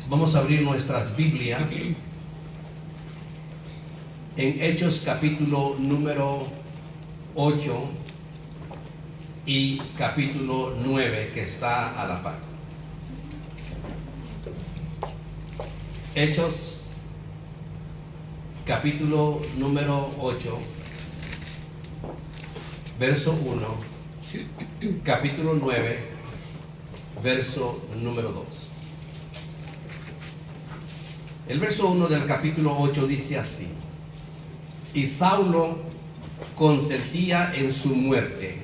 Vamos a abrir nuestras Biblias en Hechos capítulo número 8 y capítulo 9, que está a la par. Hechos capítulo número 8, verso 1, capítulo 9, verso número 2. El verso 1 del capítulo 8 dice así: y Saulo consentía en su muerte.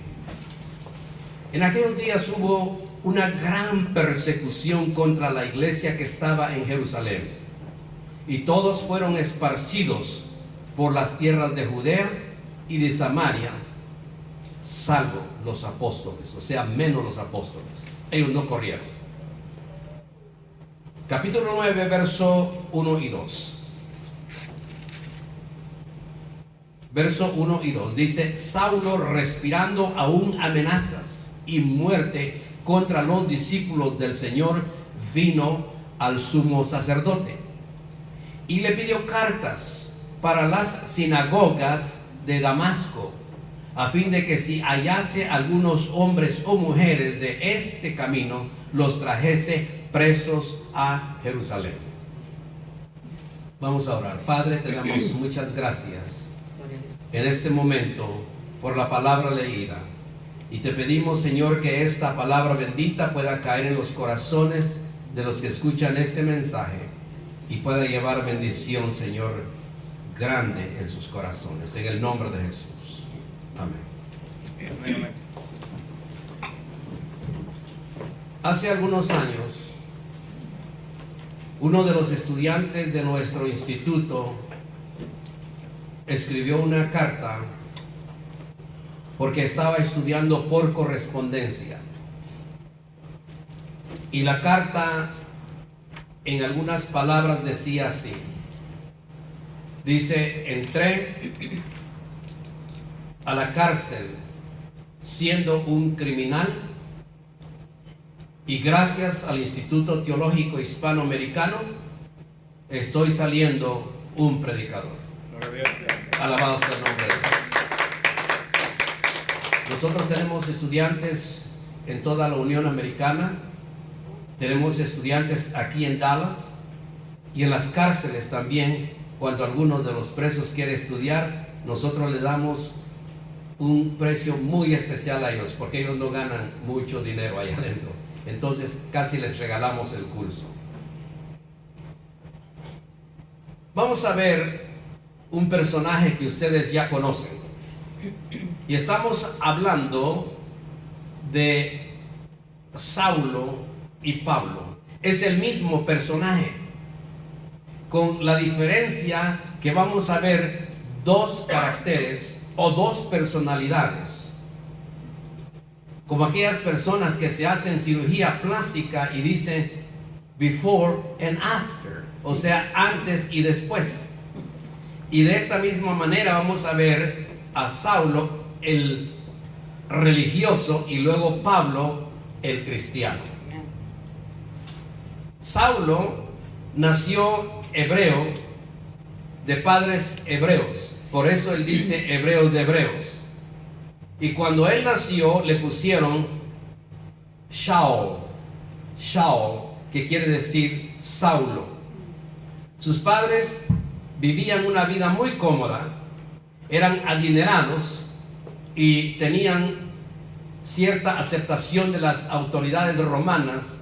En aquellos días hubo una gran persecución contra la iglesia que estaba en Jerusalén, y todos fueron esparcidos por las tierras de Judea y de Samaria, salvo los apóstoles, o sea, menos los apóstoles. Ellos no corrieron. Capítulo 9, verso 1 y 2. Verso 1 y 2 dice: Saulo, respirando aún amenazas y muerte contra los discípulos del Señor, vino al sumo sacerdote y le pidió cartas para las sinagogas de Damasco, a fin de que si hallase algunos hombres o mujeres de este camino, los trajese presos a Jerusalén. Vamos a orar. Padre, te damos muchas gracias en este momento por la palabra leída, y te pedimos, Señor, que esta palabra bendita pueda caer en los corazones de los que escuchan este mensaje y pueda llevar bendición, Señor, grande en sus corazones, en el nombre de Jesús. Amén. Hace algunos años, uno de los estudiantes de nuestro instituto escribió una carta porque estaba estudiando por correspondencia, y la carta en algunas palabras decía así. Dice: entré a la cárcel siendo un criminal, y gracias al Instituto Teológico Hispanoamericano estoy saliendo un predicador. Alabado sea el nombre de Dios. Nosotros tenemos estudiantes en toda la Unión Americana, tenemos estudiantes aquí en Dallas y en las cárceles también. Cuando algunos de los presos quieren estudiar, nosotros le damos un precio muy especial a ellos, porque ellos no ganan mucho dinero allá adentro. Entonces casi les regalamos el curso. Vamos a ver un personaje que ustedes ya conocen, y estamos hablando de Saulo y Pablo. Es el mismo personaje, con la diferencia que vamos a ver dos caracteres o dos personalidades, como aquellas personas que se hacen cirugía plástica y dicen before and after, o sea, antes y después. Y de esta misma manera vamos a ver a Saulo, el religioso, y luego Pablo, el cristiano. Saulo nació hebreo, de padres hebreos, por eso él dice hebreos de hebreos. Y cuando él nació le pusieron Shaul, que quiere decir Saulo. Sus padres vivían una vida muy cómoda, eran adinerados y tenían cierta aceptación de las autoridades romanas,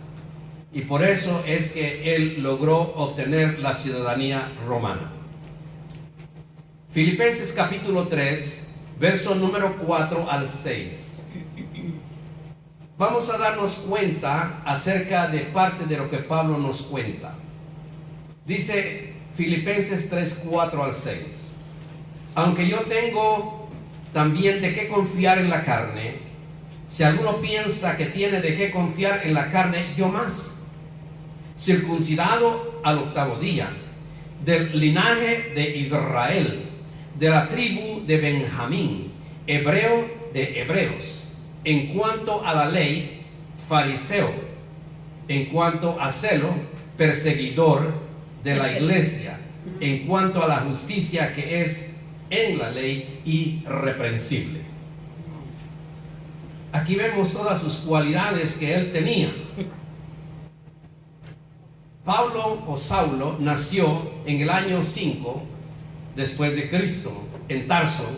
y por eso es que él logró obtener la ciudadanía romana. Filipenses capítulo 3, verso número 4 al 6. Vamos a darnos cuenta acerca de parte de lo que Pablo nos cuenta. Dice Filipenses 3, 4 al 6: aunque yo tengo también de qué confiar en la carne, si alguno piensa que tiene de qué confiar en la carne, yo más, circuncidado al 8º día, del linaje de Israel, de la tribu de Benjamín, hebreo de hebreos, en cuanto a la ley, fariseo, en cuanto a celo, perseguidor de la iglesia en cuanto a la justicia que es en la ley irreprensible. Aquí vemos todas sus cualidades que él tenía. Pablo o Saulo nació en el año 5 después de Cristo en Tarso,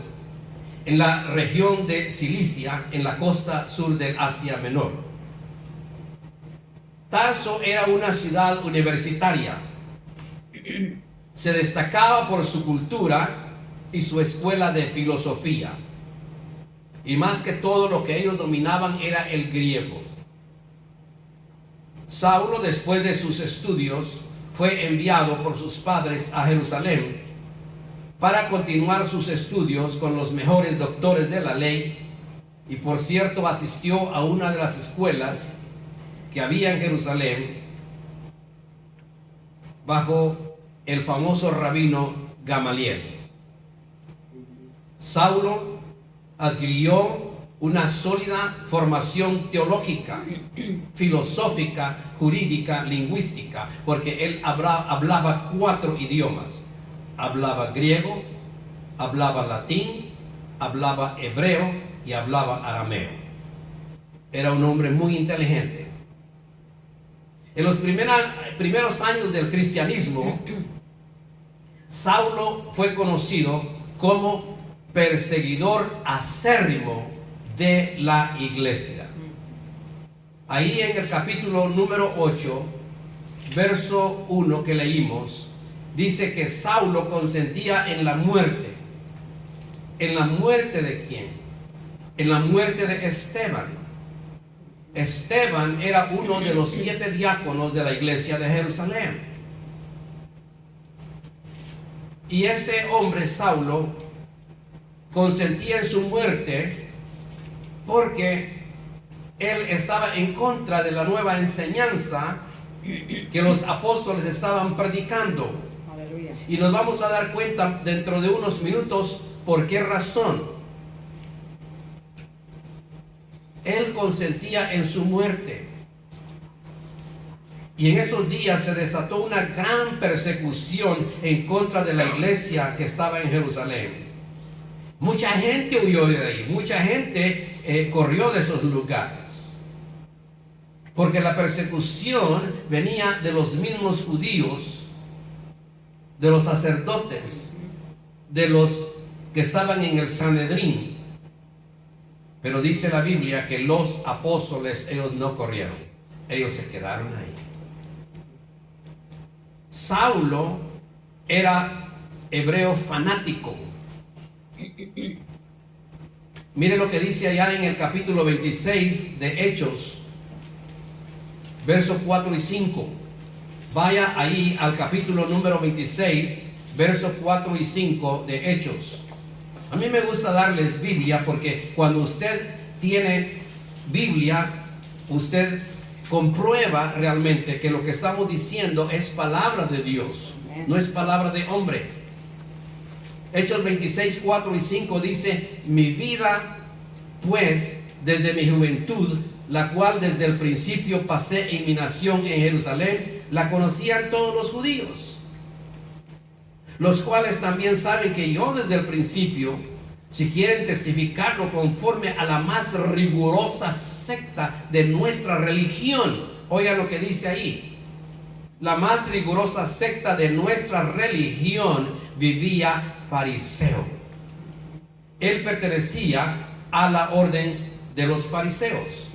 en la región de Cilicia, en la costa sur del Asia Menor. Tarso era una ciudad universitaria. Se destacaba por su cultura y su escuela de filosofía. Y más que todo, lo que ellos dominaban era el griego. Saulo, después de sus estudios, fue enviado por sus padres a Jerusalén para continuar sus estudios con los mejores doctores de la ley, y por cierto asistió a una de las escuelas que había en Jerusalén bajo el famoso rabino Gamaliel. Saulo adquirió una sólida formación teológica, filosófica, jurídica, lingüística, porque él hablaba 4 idiomas. Hablaba griego, hablaba latín, hablaba hebreo y hablaba arameo. Era un hombre muy inteligente. En los primeros años del cristianismo, Saulo fue conocido como perseguidor acérrimo de la iglesia. Ahí en el capítulo número 8, verso 1 que leímos, dice que Saulo consentía en la muerte. ¿En la muerte de quién? En la muerte de Esteban. Esteban era uno de los 7 diáconos de la iglesia de Jerusalén. Y este hombre, Saulo, consentía en su muerte porque él estaba en contra de la nueva enseñanza que los apóstoles estaban predicando. Aleluya. Y nos vamos a dar cuenta dentro de unos minutos por qué razón. Él consentía en su muerte. Y en esos días se desató una gran persecución en contra de la iglesia que estaba en Jerusalén. Mucha gente huyó de ahí, mucha gente corrió de esos lugares. Porque la persecución venía de los mismos judíos, de los sacerdotes, de los que estaban en el Sanedrín. Pero dice la Biblia que los apóstoles, ellos no corrieron, ellos se quedaron ahí. Saulo era hebreo fanático. Mire lo que dice allá en el capítulo 26 de Hechos, versos 4 y 5. Vaya ahí al capítulo número 26, versos 4 y 5 de Hechos. A mí me gusta darles Biblia porque cuando usted tiene Biblia, usted comprueba realmente que lo que estamos diciendo es palabra de Dios, no es palabra de hombre. Hechos 26, 4 y 5 dice: mi vida pues desde mi juventud, la cual desde el principio pasé en mi nación en Jerusalén, la conocían todos los judíos, los cuales también saben que yo desde el principio, si quieren testificarlo conforme a la más rigurosa secta de nuestra religión, oiga lo que dice ahí, la más rigurosa secta de nuestra religión vivía fariseo. Él pertenecía a la orden de los fariseos,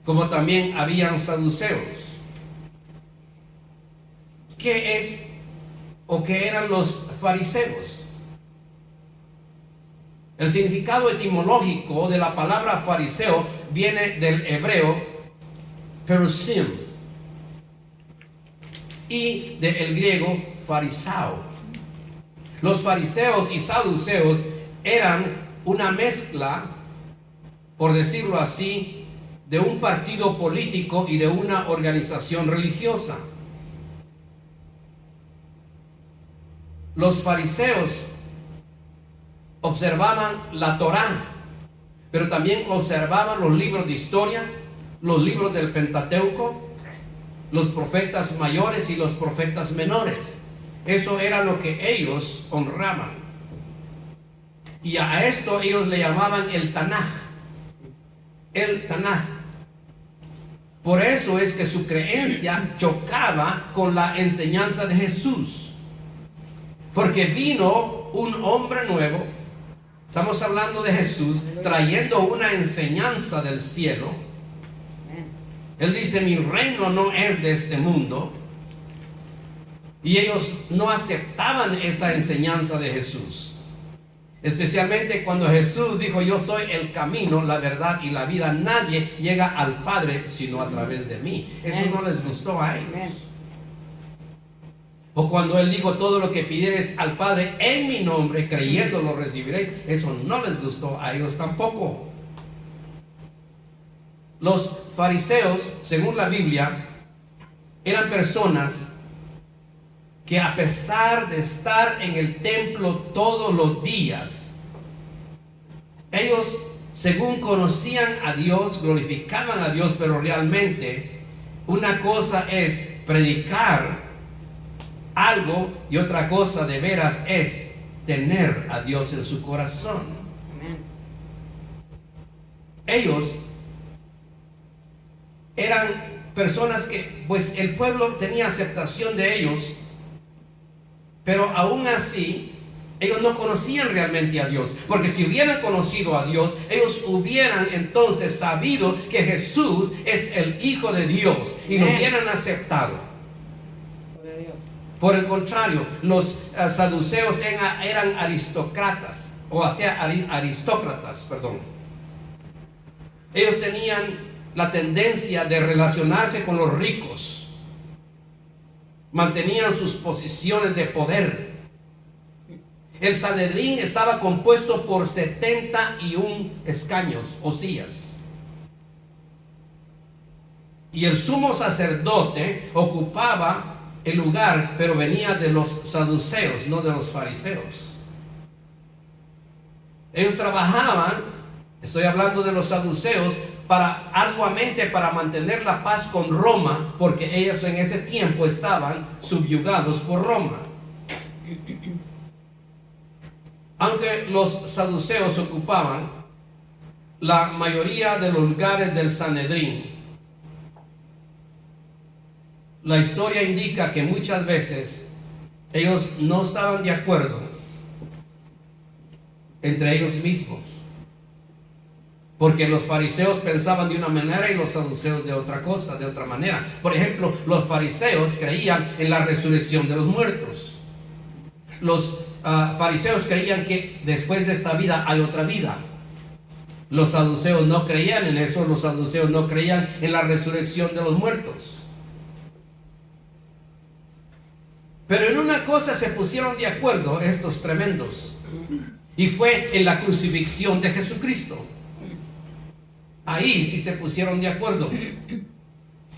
como también habían saduceos. ¿Qué es o qué eran los fariseos? El significado etimológico de la palabra fariseo viene del hebreo perusim y del griego farisao. Los fariseos y saduceos eran una mezcla, por decirlo así, de un partido político y de una organización religiosa. Los fariseos observaban la Torá, pero también observaban los libros de historia, los libros del Pentateuco, los profetas mayores y los profetas menores. Eso era lo que ellos honraban. Y a esto ellos le llamaban el Tanaj. El Tanaj. Por eso es que su creencia chocaba con la enseñanza de Jesús. Porque vino un hombre nuevo. Estamos hablando de Jesús trayendo una enseñanza del cielo. Él dice: mi reino no es de este mundo. Y ellos no aceptaban esa enseñanza de Jesús. Especialmente cuando Jesús dijo: yo soy el camino, la verdad y la vida. Nadie llega al Padre sino a través de mí. Eso no les gustó a ellos. O cuando Él dijo: todo lo que pidiereis al Padre en mi nombre, creyendo lo recibiréis. Eso no les gustó a ellos tampoco. Los fariseos, según la Biblia, eran personas que, a pesar de estar en el templo todos los días, ellos, según conocían a Dios, glorificaban a Dios, pero realmente una cosa es predicar algo y otra cosa de veras es tener a Dios en su corazón. Amén. Ellos eran personas que, pues, el pueblo tenía aceptación de ellos, pero aún así ellos no conocían realmente a Dios, porque si hubieran conocido a Dios, ellos hubieran entonces sabido que Jesús es el Hijo de Dios y lo hubieran aceptado. Por el contrario, los saduceos eran aristócratas, perdón. Ellos tenían la tendencia de relacionarse con los ricos, mantenían sus posiciones de poder. El Sanedrín estaba compuesto por 71 escaños o sillas, y el sumo sacerdote ocupaba el lugar, pero venía de los saduceos, no de los fariseos. Ellos trabajaban, estoy hablando de los saduceos, arduamente para mantener la paz con Roma, porque ellos en ese tiempo estaban subyugados por Roma. Aunque los saduceos ocupaban la mayoría de los lugares del Sanedrín, la historia indica que muchas veces ellos no estaban de acuerdo entre ellos mismos, porque los fariseos pensaban de una manera y los saduceos de otra cosa, de otra manera. Por ejemplo, los fariseos creían en la resurrección de los muertos. Los fariseos creían que después de esta vida hay otra vida. Los saduceos no creían en eso. Los saduceos no creían en la resurrección de los muertos. Pero en una cosa se pusieron de acuerdo estos tremendos, y fue en la crucifixión de Jesucristo. Ahí sí se pusieron de acuerdo.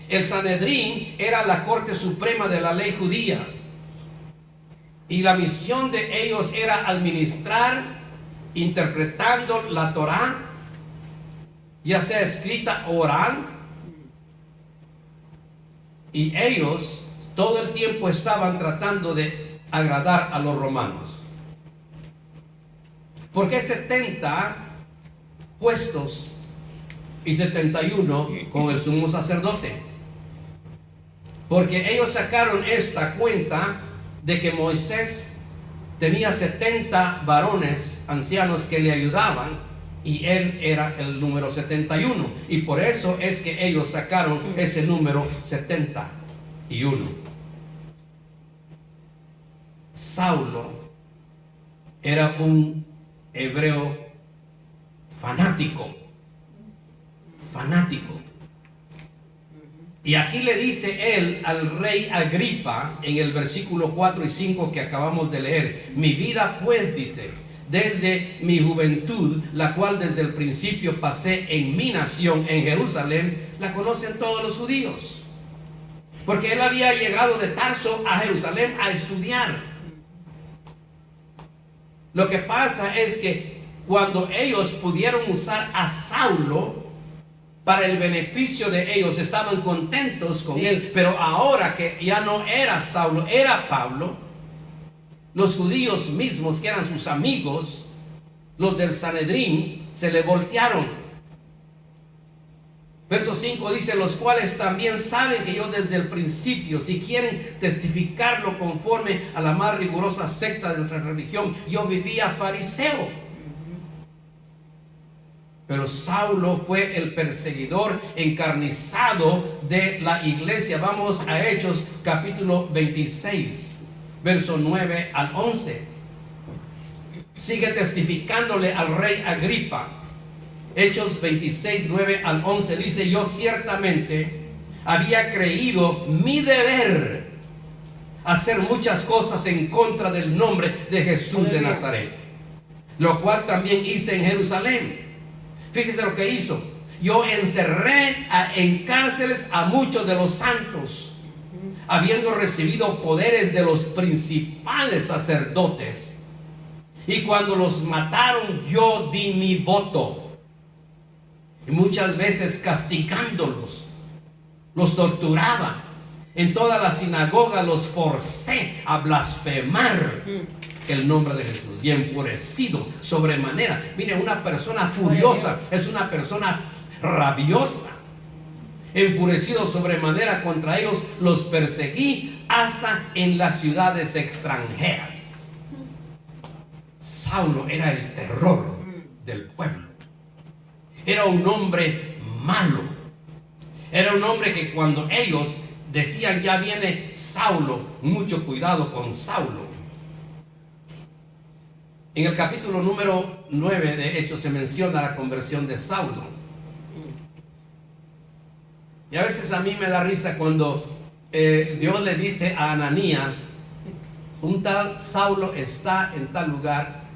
El Sanedrín era la corte suprema de la ley judía, y la misión de ellos era administrar, interpretando la Torá, ya sea escrita o oral, y ellos todo el tiempo estaban tratando de agradar a los romanos. ¿Por qué 70 puestos y 71 con el sumo sacerdote? Porque ellos sacaron esta cuenta de que Moisés tenía 70 varones ancianos que le ayudaban, y él era el número 71, y por eso es que ellos sacaron ese número 71. Saulo era un hebreo fanático. Y aquí le dice él al rey Agripa en el versículo 4 y 5 que acabamos de leer: mi vida pues, dice, desde mi juventud, la cual desde el principio pasé en mi nación, en Jerusalén, la conocen todos los judíos. Porque él había llegado de Tarso a Jerusalén a estudiar. Lo que pasa es que cuando ellos pudieron usar a Saulo para el beneficio de ellos, estaban contentos con él, pero ahora que ya no era Saulo, era Pablo, los judíos mismos que eran sus amigos, los del Sanedrín, se le voltearon. Verso 5 dice: los cuales también saben que yo desde el principio, si quieren testificarlo conforme a la más rigurosa secta de nuestra religión, yo vivía fariseo. Pero Saulo fue el perseguidor encarnizado de la iglesia. Vamos a Hechos capítulo 26, verso 9 al 11. Sigue testificándole al rey Agripa. Hechos 26, 9 al 11 dice: yo ciertamente había creído mi deber hacer muchas cosas en contra del nombre de Jesús de Nazaret, lo cual también hice en Jerusalén. Fíjese lo que hizo. Yo encerré en cárceles a muchos de los santos, habiendo recibido poderes de los principales sacerdotes. Y cuando los mataron, yo di mi voto. Y muchas veces castigándolos, los torturaba. En toda la sinagoga los forcé a blasfemar el nombre de Jesús. Y enfurecido sobremanera. Mire, una persona furiosa es una persona rabiosa. Enfurecido sobremanera contra ellos, los perseguí hasta en las ciudades extranjeras. Saulo era el terror del pueblo. Era un hombre malo. Era un hombre que cuando ellos decían: ya viene Saulo, mucho cuidado con Saulo. En el capítulo número 9 de Hechos se menciona la conversión de Saulo. Y a veces a mí me da risa cuando Dios le dice a Ananías: un tal Saulo está en tal lugar,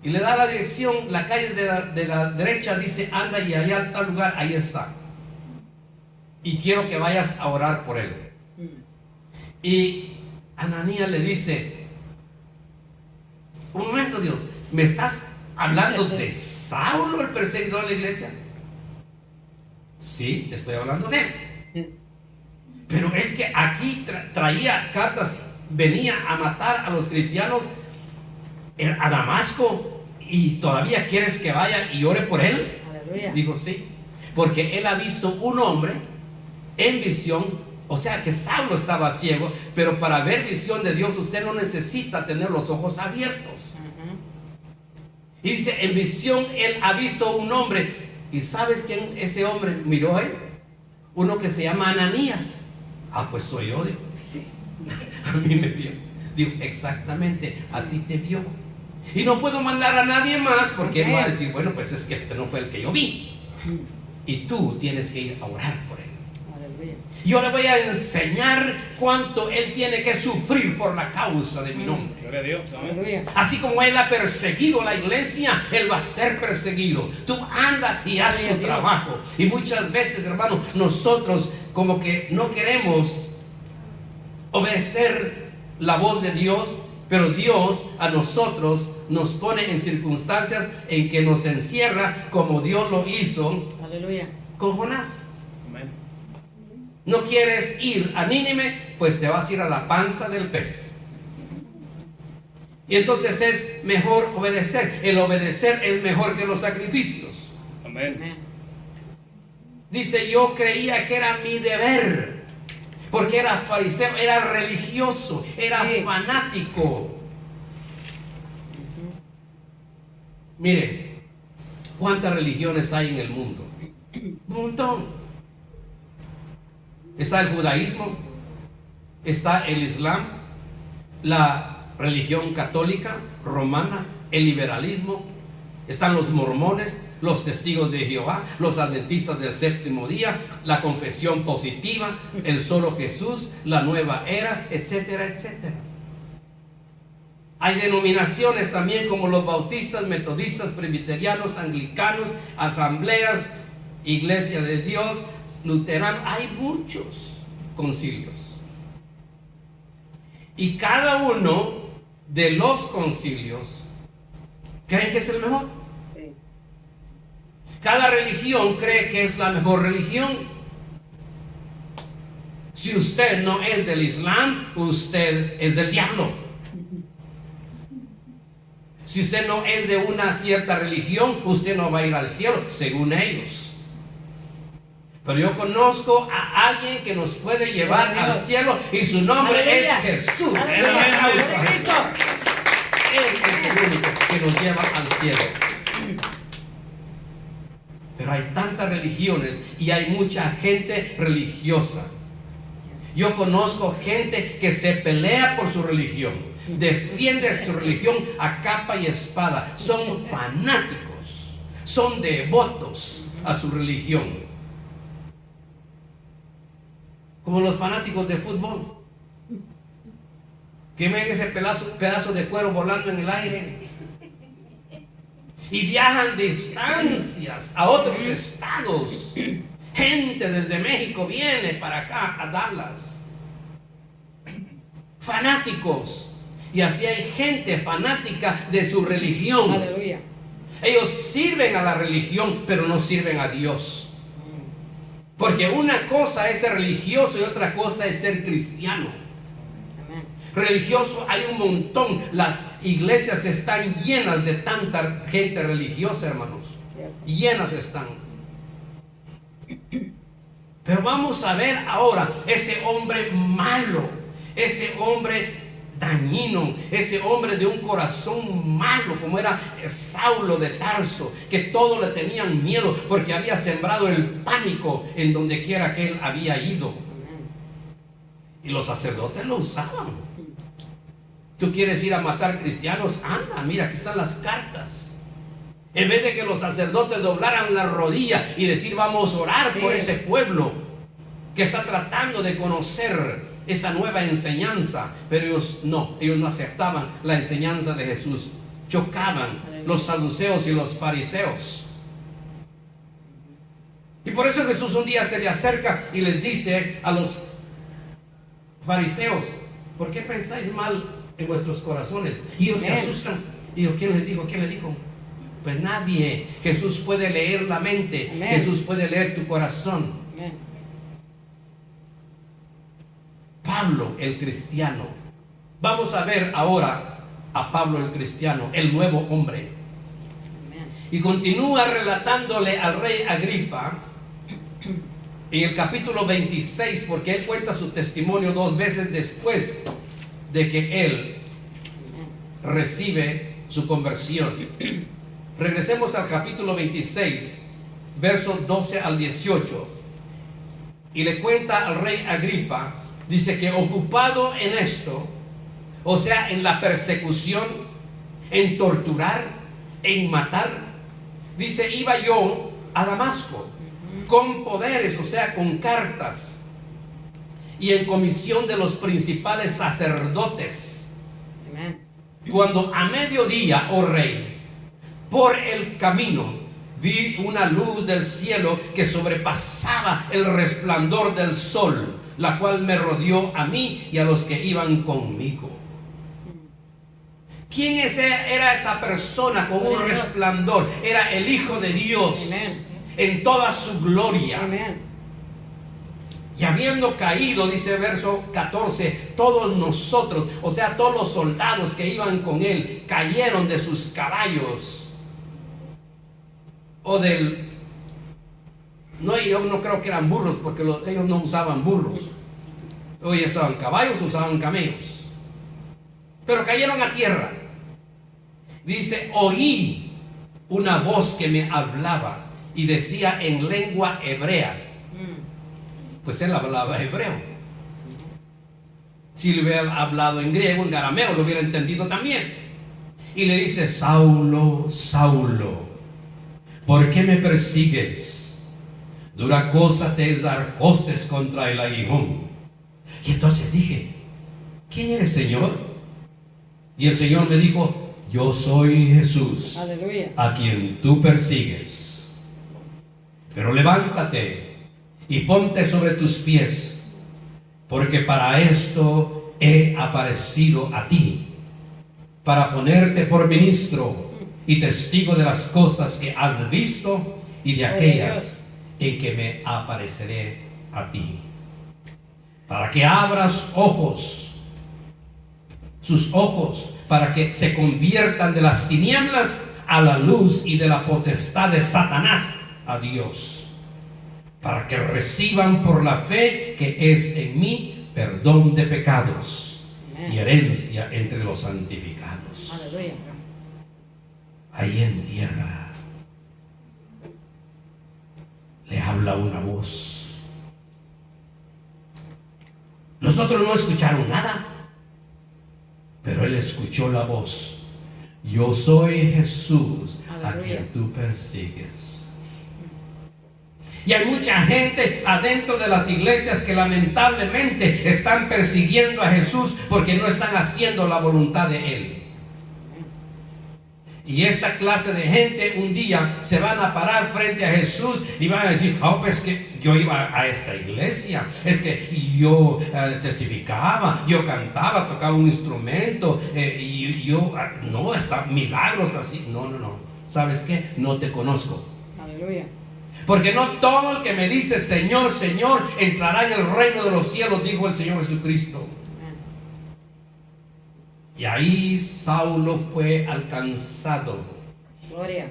y le da la dirección, la calle de la derecha, dice: anda y allá en tal lugar, ahí está, y quiero que vayas a orar por él. Y Ananías le dice: un momento, Dios, ¿me estás hablando de Saulo, el perseguidor de la iglesia? Sí, te estoy hablando de él. Pero es que aquí traía cartas, venía a matar a los cristianos a Damasco, y todavía quieres que vaya y ore por él. Aleluya. Digo: sí, porque él ha visto un hombre en visión. O sea que Saulo estaba ciego, pero para ver visión de Dios usted no necesita tener los ojos abiertos. Y dice: en visión él ha visto un hombre. ¿Y sabes quién ese hombre miró a él? Uno que se llama Ananías. Ah, pues soy yo. Digo. A mí me vio. Digo: exactamente, a ti te vio. Y no puedo mandar a nadie más, porque él va a decir: bueno, pues es que este no fue el que yo vi. Y tú tienes que ir a orar por él. Yo le voy a enseñar cuánto él tiene que sufrir por la causa de mi nombre. Gloria a Dios. Amén. Así como él ha perseguido la iglesia, él va a ser perseguido. Tú anda y haz tu trabajo. Y muchas veces, hermano, nosotros como que no queremos obedecer la voz de Dios, pero Dios a nosotros nos pone en circunstancias en que nos encierra, como Dios lo hizo con Jonás. No quieres ir a Nínive, pues te vas a ir a la panza del pez. Y entonces es mejor obedecer. El obedecer es mejor que los sacrificios. Amén. Dice: yo creía que era mi deber, porque era fariseo, era religioso, era fanático. Mire, ¿cuántas religiones hay en el mundo? Un montón. Está el judaísmo, está el islam, la religión católica romana, el liberalismo, están los mormones, los testigos de Jehová, los adventistas del séptimo día, la confesión positiva, el solo Jesús, la nueva era, etcétera, etcétera. Hay denominaciones también como los bautistas, metodistas, presbiterianos, anglicanos, asambleas, iglesia de Dios, luteranos. Hay muchos concilios. Y cada uno de los concilios creen que es el mejor. Sí. Cada religión cree que es la mejor religión. Si usted no es del Islam, usted es del diablo. Si usted no es de una cierta religión, usted no va a ir al cielo, según ellos. Pero yo conozco a alguien que nos puede llevar al cielo y su nombre es Jesús. Él es el único que nos lleva al cielo. Pero hay tantas religiones y hay mucha gente religiosa. Yo conozco gente que se pelea por su religión, defiende su religión a capa y espada. Son fanáticos, son devotos a su religión. Como los fanáticos de fútbol, que ven ese pedazo de cuero volando en el aire y viajan distancias a otros estados. Gente desde México viene para acá a Dallas. Fanáticos. Y así hay gente fanática de su religión. Aleluya. Ellos sirven a la religión, pero no sirven a Dios. Porque una cosa es ser religioso y otra cosa es ser cristiano. Amén. Religioso hay un montón. Las iglesias están llenas de tanta gente religiosa, hermanos. Cierto. Llenas están. Pero vamos a ver ahora ese hombre malo, ese hombre dañino, ese hombre de un corazón malo, como era Saulo de Tarso, que todos le tenían miedo porque había sembrado el pánico en donde quiera que él había ido. Y los sacerdotes lo usaban. ¿Tú quieres ir a matar cristianos? Anda, mira, aquí están las cartas. En vez de que los sacerdotes doblaran la rodilla y decir, vamos a orar por ese pueblo que está tratando de conocer esa nueva enseñanza, pero ellos no aceptaban la enseñanza de Jesús. Chocaban los saduceos y los fariseos. Y por eso Jesús un día se le acerca y les dice a los fariseos, ¿por qué pensáis mal en vuestros corazones? Y ellos se asustan. Y yo, ¿quién les dijo? ¿Quién les dijo? Pues nadie. Jesús puede leer la mente. Amén. Jesús puede leer tu corazón. Amén. Pablo el cristiano. Vamos a ver ahora a Pablo el cristiano, el nuevo hombre. Amén. Y continúa relatándole al rey Agripa en el capítulo 26, porque él cuenta su testimonio 2 veces después de que él recibe su conversión. Regresemos al capítulo 26, versos 12 al 18, y le cuenta al rey Agripa, dice que ocupado en esto, o sea, en la persecución, en torturar, en matar, dice, iba yo a Damasco con poderes, o sea, con cartas, y en comisión de los principales sacerdotes. Amén. Cuando a mediodía, oh rey, por el camino vi una luz del cielo que sobrepasaba el resplandor del sol, la cual me rodeó a mí y a los que iban conmigo. ¿Quién era esa persona con un resplandor? Era el Hijo de Dios. Amén. En toda su gloria. Amén. Y habiendo caído, dice verso 14, todos nosotros, o sea, todos los soldados que iban con él, cayeron de sus caballos. O del... No, yo no creo que eran burros, porque ellos no usaban burros. Hoy usaban caballos, usaban camellos. Pero cayeron a tierra. Dice, oí una voz que me hablaba y decía en lengua hebrea. Pues él hablaba hebreo. Si le hubiera hablado en griego, en arameo, lo hubiera entendido también. Y le dice, Saulo, Saulo, ¿por qué me persigues? Dura cosa te es dar coces contra el aguijón. Y entonces dije, ¿quién eres, Señor? Y el Señor me dijo, yo soy Jesús, Aleluya. a quien tú persigues. Pero levántate y ponte sobre tus pies, porque para esto he aparecido a ti, para ponerte por ministro y testigo de las cosas que has visto y de aquellas en que me apareceré a ti, para que abras sus ojos, para que se conviertan de las tinieblas a la luz y de la potestad de Satanás a Dios, para que reciban por la fe que es en mí perdón de pecados y herencia entre los santificados. Aleluya. Ahí en tierra le habla una voz. Los otros no escucharon nada, pero él escuchó la voz. Yo soy Jesús, a quien tú persigues. Y hay mucha gente adentro de las iglesias que lamentablemente están persiguiendo a Jesús porque no están haciendo la voluntad de Él. Y esta clase de gente un día se van a parar frente a Jesús y van a decir: oh, pues que yo iba a esta iglesia, es que yo testificaba, yo cantaba, tocaba un instrumento, y yo, no, está milagros así. No. ¿Sabes qué? No te conozco. Aleluya. Porque no todo el que me dice Señor, Señor, entrará en el reino de los cielos, dijo el Señor Jesucristo. Y ahí Saulo fue alcanzado, Gloria,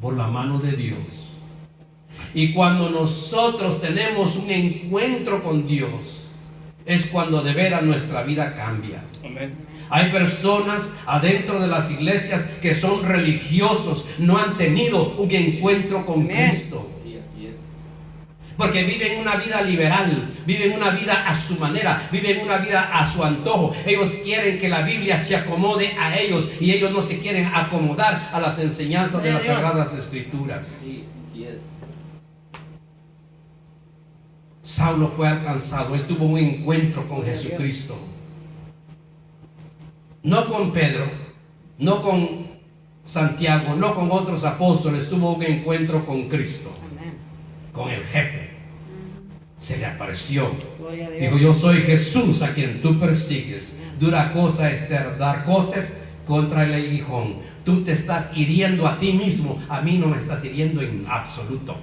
por la mano de Dios. Y cuando nosotros tenemos un encuentro con Dios, es cuando de veras nuestra vida cambia. Amén. Hay personas adentro de las iglesias que son religiosos, no han tenido un encuentro con Amén. Cristo. Sí, así es. Porque viven una vida liberal, viven una vida a su manera, viven una vida a su antojo. Ellos quieren que la Biblia se acomode a ellos y ellos no se quieren acomodar a las enseñanzas de las Sagradas Escrituras. Sí, así es. Saulo fue alcanzado, él tuvo un encuentro con Jesucristo. No con Pedro, no con Santiago, no con otros apóstoles, tuvo un encuentro con Cristo, amén. con el jefe. Se le apareció. Gloria a Dios. Dijo: yo soy Jesús a quien tú persigues. Dura cosa es dar cosas contra el aguijón. Tú te estás hiriendo a ti mismo, a mí no me estás hiriendo en absoluto.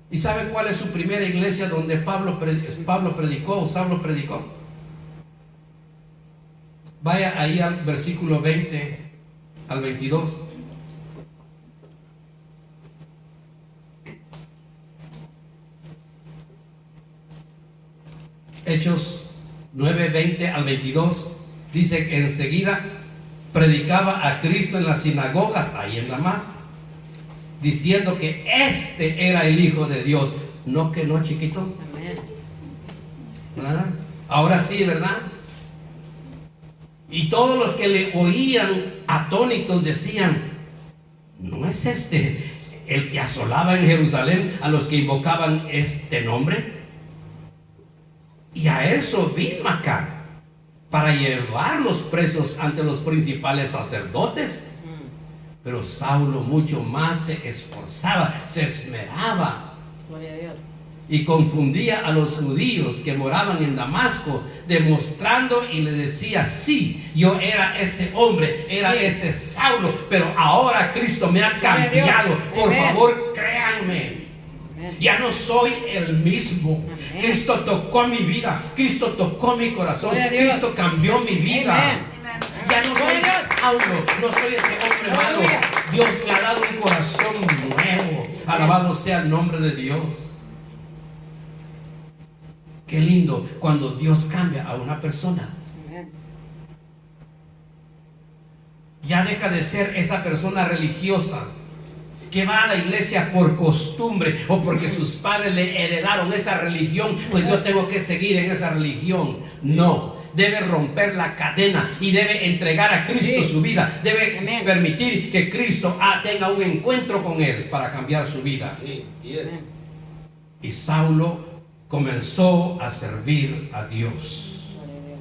¿Y saben cuál es su primera iglesia donde Saulo predicó? Vaya ahí al versículo 20 al 22. Hechos 9, 20 al 22. Dice que enseguida predicaba a Cristo en las sinagogas, ahí en Damasco, diciendo que este era el Hijo de Dios. No, que no, chiquito. Amén. ¿Verdad? Ahora sí, ¿verdad? Y todos los que le oían atónitos decían: ¿no es este el que asolaba en Jerusalén a los que invocaban este nombre? Y a eso vino acá, para llevarlos presos ante los principales sacerdotes. Pero Saulo mucho más se esforzaba, se esmeraba, Gloria a Dios. y confundía a los judíos que moraban en Damasco, demostrando y le decía: sí, yo era ese hombre, era ese Saulo, pero ahora Cristo me ha cambiado. Por Amén. favor, créanme, Amén. ya no soy el mismo. Amén. Cristo tocó mi vida, Cristo tocó mi corazón, Gloria a Dios. Cristo cambió mi vida. Amén. Ya no soy Gloria a Dios. Saulo, no soy ese hombre malo. Aleluya. Dios me ha dado un corazón nuevo. Alabado sea el nombre de Dios. Qué lindo cuando Dios cambia a una persona. Amén. Ya deja de ser esa persona religiosa que va a la iglesia por costumbre o porque sus padres le heredaron esa religión, pues yo tengo que seguir en esa religión. No, debe romper la cadena y debe entregar a Cristo Sí. su vida. Debe Amén. permitir que Cristo tenga un encuentro con él para cambiar su vida. Sí, así es. Amén. Y Saulo comenzó a servir a Dios. Gloria a Dios.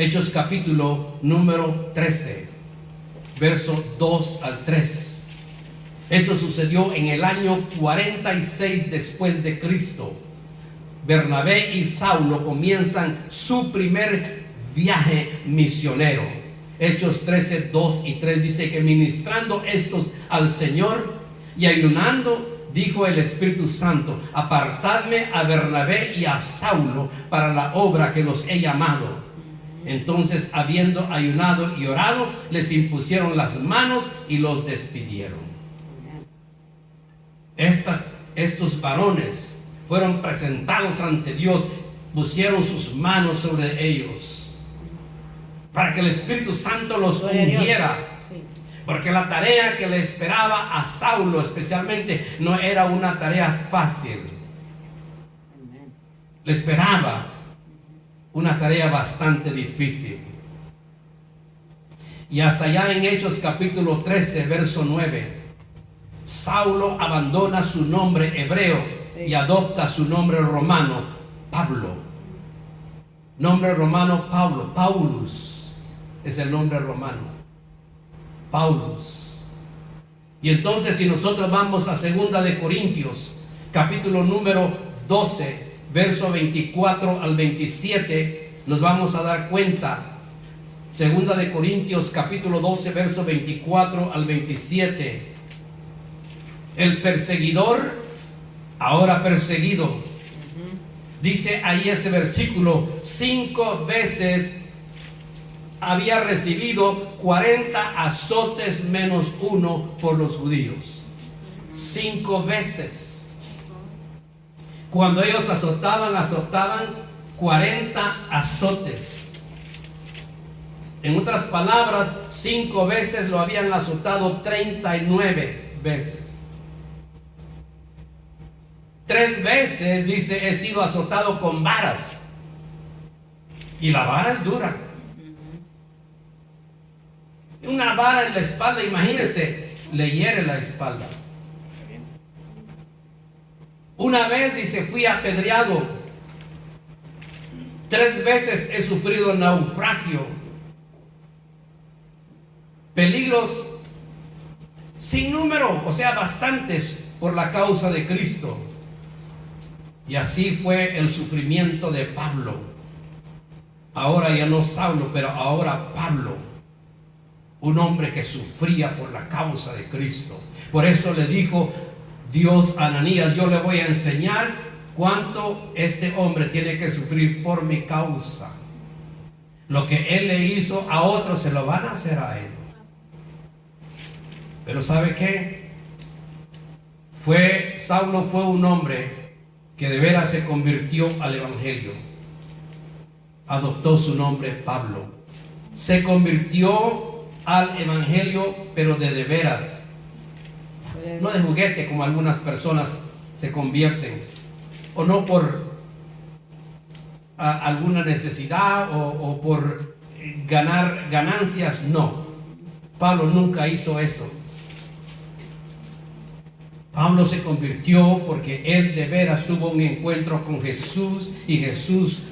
Hechos capítulo número 13, verso 2 al 3. Esto sucedió en el año 46 después de Cristo. Bernabé y Saulo comienzan su primer viaje misionero. Hechos 13, 2 y 3 dice que ministrando estos al Señor y ayunando, dijo el Espíritu Santo: apartadme a Bernabé y a Saulo para la obra que los he llamado. Entonces, habiendo ayunado y orado, les impusieron las manos y los despidieron. Estos varones fueron presentados ante Dios, pusieron sus manos sobre ellos para que el Espíritu Santo los ungiera. Sí. Porque la tarea que le esperaba a Saulo especialmente no era una tarea fácil. Amén. Le esperaba una tarea bastante difícil. Y hasta allá en Hechos capítulo 13, verso 9, Saulo abandona su nombre hebreo y adopta su nombre romano, Pablo. Nombre romano, Pablo. Paulus es el nombre romano. Paulus. Y entonces, si nosotros vamos a 2 de Corintios, capítulo número 12, verso 24 al 27, nos vamos a dar cuenta. 2 de Corintios, capítulo 12, verso 24 al 27. El perseguidor, ahora perseguido. Dice ahí ese versículo: 5 veces había recibido 40 azotes menos uno por los judíos. 5 veces. Cuando ellos azotaban 40 azotes. En otras palabras, 5 veces lo habían azotado 39 veces. 3 veces, dice, he sido azotado con varas. Y la vara es dura. Una vara en la espalda, imagínense, le hiere la espalda. Una vez, dice, fui apedreado. 3 veces he sufrido naufragio. Peligros sin número, o sea, bastantes por la causa de Cristo. Y así fue el sufrimiento de Pablo. Ahora ya no Saulo, pero ahora Pablo, un hombre que sufría por la causa de Cristo. Por eso le dijo Dios a Ananías: yo le voy a enseñar cuánto este hombre tiene que sufrir por mi causa. Lo que él le hizo a otros, se lo van a hacer a él. Pero ¿sabe qué? Saulo fue un hombre que de veras se convirtió al Evangelio. Adoptó su nombre Pablo. Se convirtió al Evangelio, pero de veras. No de juguete, como algunas personas se convierten. O no por alguna necesidad o por ganar ganancias. No. Pablo nunca hizo eso. Pablo se convirtió porque él de veras tuvo un encuentro con Jesús y Jesús